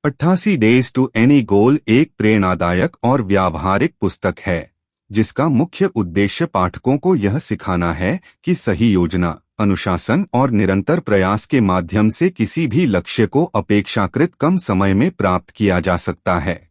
88 days to any गोल एक प्रेरणादायक और व्यावहारिक पुस्तक है जिसका मुख्य उद्देश्य पाठकों को यह सिखाना है कि सही योजना, अनुशासन और निरंतर प्रयास के माध्यम से किसी भी लक्ष्य को अपेक्षाकृत कम समय में प्राप्त किया जा सकता है।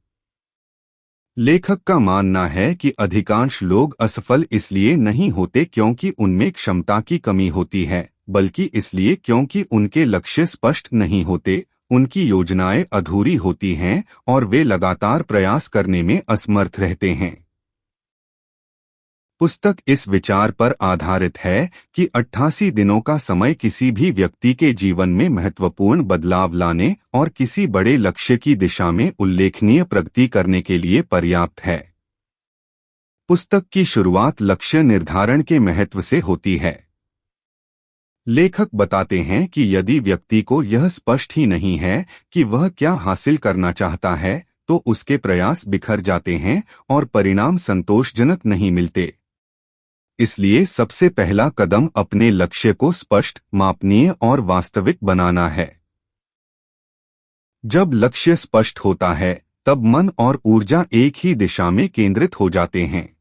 लेखक का मानना है कि अधिकांश लोग असफल इसलिए नहीं होते क्योंकि उनमें क्षमता की कमी होती है, बल्कि इसलिए क्योंकि उनके लक्ष्य स्पष्ट नहीं होते, उनकी योजनाएं अधूरी होती हैं और वे लगातार प्रयास करने में असमर्थ रहते हैं। पुस्तक इस विचार पर आधारित है कि 88 दिनों का समय किसी भी व्यक्ति के जीवन में महत्वपूर्ण बदलाव लाने और किसी बड़े लक्ष्य की दिशा में उल्लेखनीय प्रगति करने के लिए पर्याप्त है। पुस्तक की शुरुआत लक्ष्य निर्धारण के महत्व से होती है। लेखक बताते हैं कि यदि व्यक्ति को यह स्पष्ट ही नहीं है कि वह क्या हासिल करना चाहता है, तो उसके प्रयास बिखर जाते हैं और परिणाम संतोषजनक नहीं मिलते। इसलिए सबसे पहला कदम अपने लक्ष्य को स्पष्ट, मापनीय और वास्तविक बनाना है। जब लक्ष्य स्पष्ट होता है, तब मन और ऊर्जा एक ही दिशा में केंद्रित हो जाते हैं।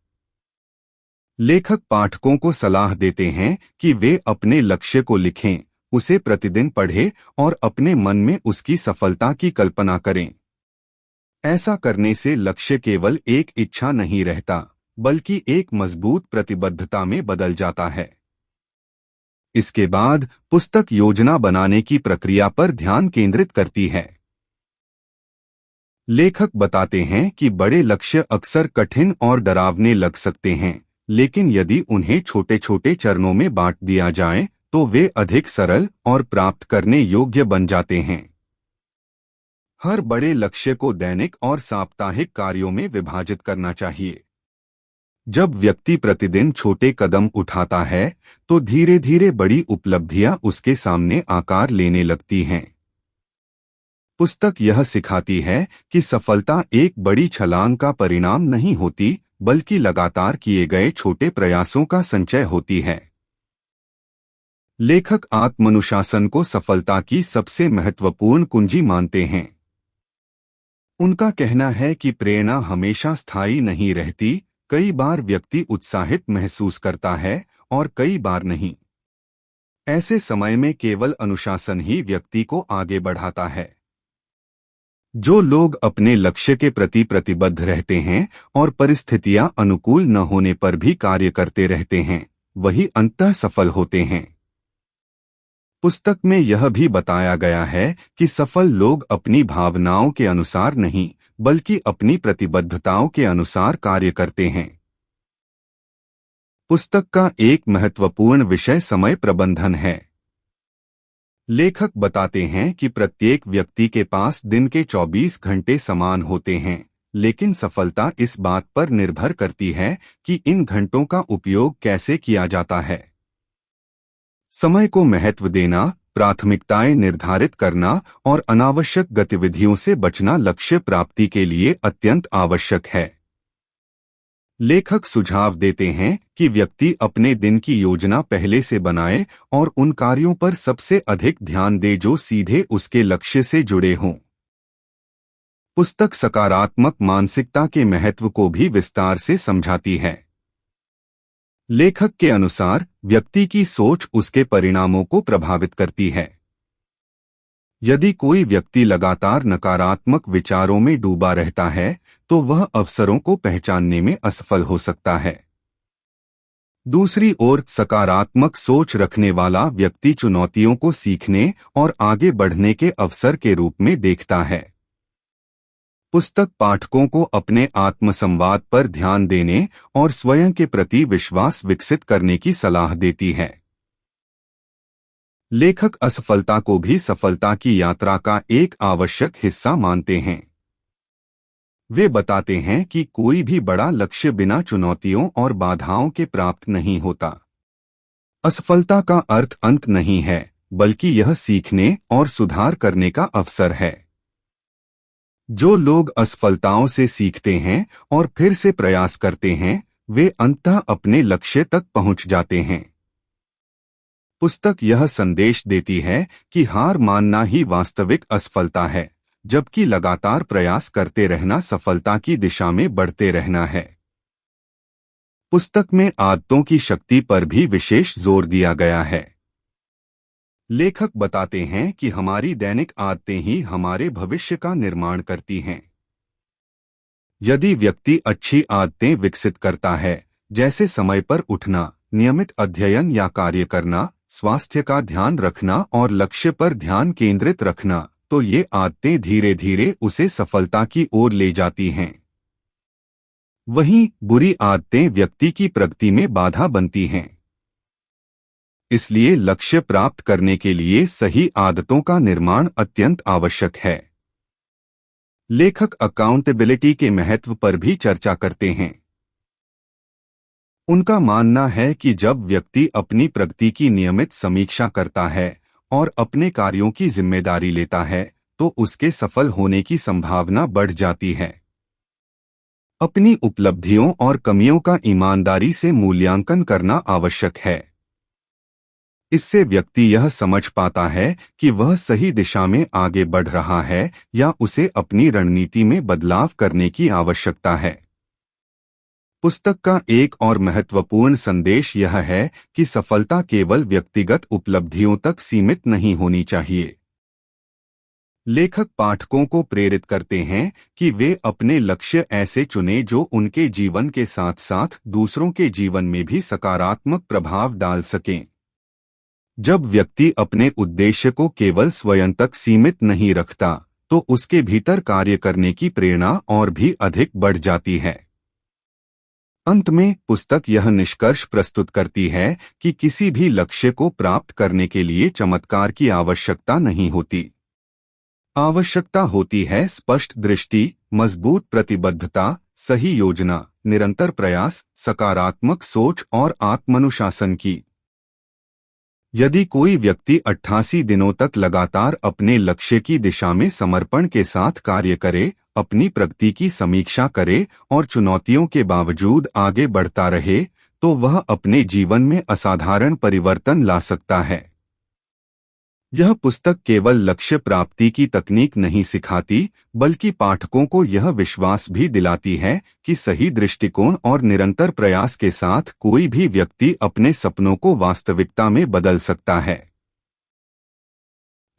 लेखक पाठकों को सलाह देते हैं कि वे अपने लक्ष्य को लिखें, उसे प्रतिदिन पढ़ें और अपने मन में उसकी सफलता की कल्पना करें। ऐसा करने से लक्ष्य केवल एक इच्छा नहीं रहता, बल्कि एक मजबूत प्रतिबद्धता में बदल जाता है। इसके बाद पुस्तक योजना बनाने की प्रक्रिया पर ध्यान केंद्रित करती है। लेखक बताते हैं कि बड़े लक्ष्य अक्सर कठिन और डरावने लग सकते हैं, लेकिन यदि उन्हें छोटे छोटे चरणों में बांट दिया जाए तो वे अधिक सरल और प्राप्त करने योग्य बन जाते हैं। हर बड़े लक्ष्य को दैनिक और साप्ताहिक कार्यों में विभाजित करना चाहिए। जब व्यक्ति प्रतिदिन छोटे कदम उठाता है तो धीरे धीरे बड़ी उपलब्धियां उसके सामने आकार लेने लगती हैं। पुस्तक यह सिखाती है कि सफलता एक बड़ी छलांग का परिणाम नहीं होती, बल्कि लगातार किए गए छोटे प्रयासों का संचय होती है। लेखक आत्मानुशासन को सफलता की सबसे महत्वपूर्ण कुंजी मानते हैं। उनका कहना है कि प्रेरणा हमेशा स्थायी नहीं रहती, कई बार व्यक्ति उत्साहित महसूस करता है और कई बार नहीं। ऐसे समय में केवल अनुशासन ही व्यक्ति को आगे बढ़ाता है। जो लोग अपने लक्ष्य के प्रति प्रतिबद्ध रहते हैं और परिस्थितियां अनुकूल न होने पर भी कार्य करते रहते हैं, वही अंततः सफल होते हैं। पुस्तक में यह भी बताया गया है कि सफल लोग अपनी भावनाओं के अनुसार नहीं, बल्कि अपनी प्रतिबद्धताओं के अनुसार कार्य करते हैं। पुस्तक का एक महत्वपूर्ण विषय समय प्रबंधन है। लेखक बताते हैं कि प्रत्येक व्यक्ति के पास दिन के 24 घंटे समान होते हैं, लेकिन सफलता इस बात पर निर्भर करती है कि इन घंटों का उपयोग कैसे किया जाता है। समय को महत्व देना, प्राथमिकताएं निर्धारित करना और अनावश्यक गतिविधियों से बचना लक्ष्य प्राप्ति के लिए अत्यंत आवश्यक है। लेखक सुझाव देते हैं कि व्यक्ति अपने दिन की योजना पहले से बनाए और उन कार्यों पर सबसे अधिक ध्यान दे जो सीधे उसके लक्ष्य से जुड़े हों। पुस्तक सकारात्मक मानसिकता के महत्व को भी विस्तार से समझाती है। लेखक के अनुसार व्यक्ति की सोच उसके परिणामों को प्रभावित करती है। यदि कोई व्यक्ति लगातार नकारात्मक विचारों में डूबा रहता है तो वह अवसरों को पहचानने में असफल हो सकता है। दूसरी ओर सकारात्मक सोच रखने वाला व्यक्ति चुनौतियों को सीखने और आगे बढ़ने के अवसर के रूप में देखता है। पुस्तक पाठकों को अपने आत्मसंवाद पर ध्यान देने और स्वयं के प्रति विश्वास विकसित करने की सलाह देती है। लेखक असफलता को भी सफलता की यात्रा का एक आवश्यक हिस्सा मानते हैं। वे बताते हैं कि कोई भी बड़ा लक्ष्य बिना चुनौतियों और बाधाओं के प्राप्त नहीं होता। असफलता का अर्थ अंत नहीं है, बल्कि यह सीखने और सुधार करने का अवसर है। जो लोग असफलताओं से सीखते हैं और फिर से प्रयास करते हैं, वे अंततः अपने लक्ष्य तक पहुंच जाते हैं। पुस्तक यह संदेश देती है कि हार मानना ही वास्तविक असफलता है, जबकि लगातार प्रयास करते रहना सफलता की दिशा में बढ़ते रहना है। पुस्तक में आदतों की शक्ति पर भी विशेष जोर दिया गया है। लेखक बताते हैं कि हमारी दैनिक आदतें ही हमारे भविष्य का निर्माण करती हैं। यदि व्यक्ति अच्छी आदतें विकसित करता है, जैसे समय पर उठना, नियमित अध्ययन या कार्य करना, स्वास्थ्य का ध्यान रखना और लक्ष्य पर ध्यान केंद्रित रखना, तो ये आदतें धीरे धीरे उसे सफलता की ओर ले जाती हैं। वहीं बुरी आदतें व्यक्ति की प्रगति में बाधा बनती हैं। इसलिए लक्ष्य प्राप्त करने के लिए सही आदतों का निर्माण अत्यंत आवश्यक है। लेखक अकाउंटेबिलिटी के महत्व पर भी चर्चा करते हैं। उनका मानना है कि जब व्यक्ति अपनी प्रगति की नियमित समीक्षा करता है और अपने कार्यों की जिम्मेदारी लेता है, तो उसके सफल होने की संभावना बढ़ जाती है। अपनी उपलब्धियों और कमियों का ईमानदारी से मूल्यांकन करना आवश्यक है। इससे व्यक्ति यह समझ पाता है कि वह सही दिशा में आगे बढ़ रहा है या उसे अपनी रणनीति में बदलाव करने की आवश्यकता है। पुस्तक का एक और महत्वपूर्ण संदेश यह है कि सफलता केवल व्यक्तिगत उपलब्धियों तक सीमित नहीं होनी चाहिए। लेखक पाठकों को प्रेरित करते हैं कि वे अपने लक्ष्य ऐसे चुनें जो उनके जीवन के साथ साथ दूसरों के जीवन में भी सकारात्मक प्रभाव डाल सकें। जब व्यक्ति अपने उद्देश्य को केवल स्वयं तक सीमित नहीं रखता, तो उसके भीतर कार्य करने की प्रेरणा और भी अधिक बढ़ जाती है। अंत में पुस्तक यह निष्कर्ष प्रस्तुत करती है कि किसी भी लक्ष्य को प्राप्त करने के लिए चमत्कार की आवश्यकता नहीं होती। आवश्यकता होती है स्पष्ट दृष्टि, मजबूत प्रतिबद्धता, सही योजना, निरंतर प्रयास, सकारात्मक सोच और आत्मानुशासन की। यदि कोई व्यक्ति 88 दिनों तक लगातार अपने लक्ष्य की दिशा में समर्पण के साथ कार्य करे, अपनी प्रगति की समीक्षा करे और चुनौतियों के बावजूद आगे बढ़ता रहे, तो वह अपने जीवन में असाधारण परिवर्तन ला सकता है। यह पुस्तक केवल लक्ष्य प्राप्ति की तकनीक नहीं सिखाती, बल्कि पाठकों को यह विश्वास भी दिलाती है कि सही दृष्टिकोण और निरंतर प्रयास के साथ कोई भी व्यक्ति अपने सपनों को वास्तविकता में बदल सकता है।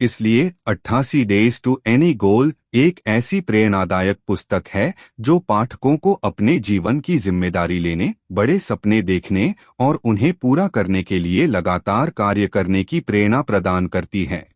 इसलिए 88 डेज टू एनी गोल एक ऐसी प्रेरणादायक पुस्तक है जो पाठकों को अपने जीवन की जिम्मेदारी लेने, बड़े सपने देखने और उन्हें पूरा करने के लिए लगातार कार्य करने की प्रेरणा प्रदान करती है।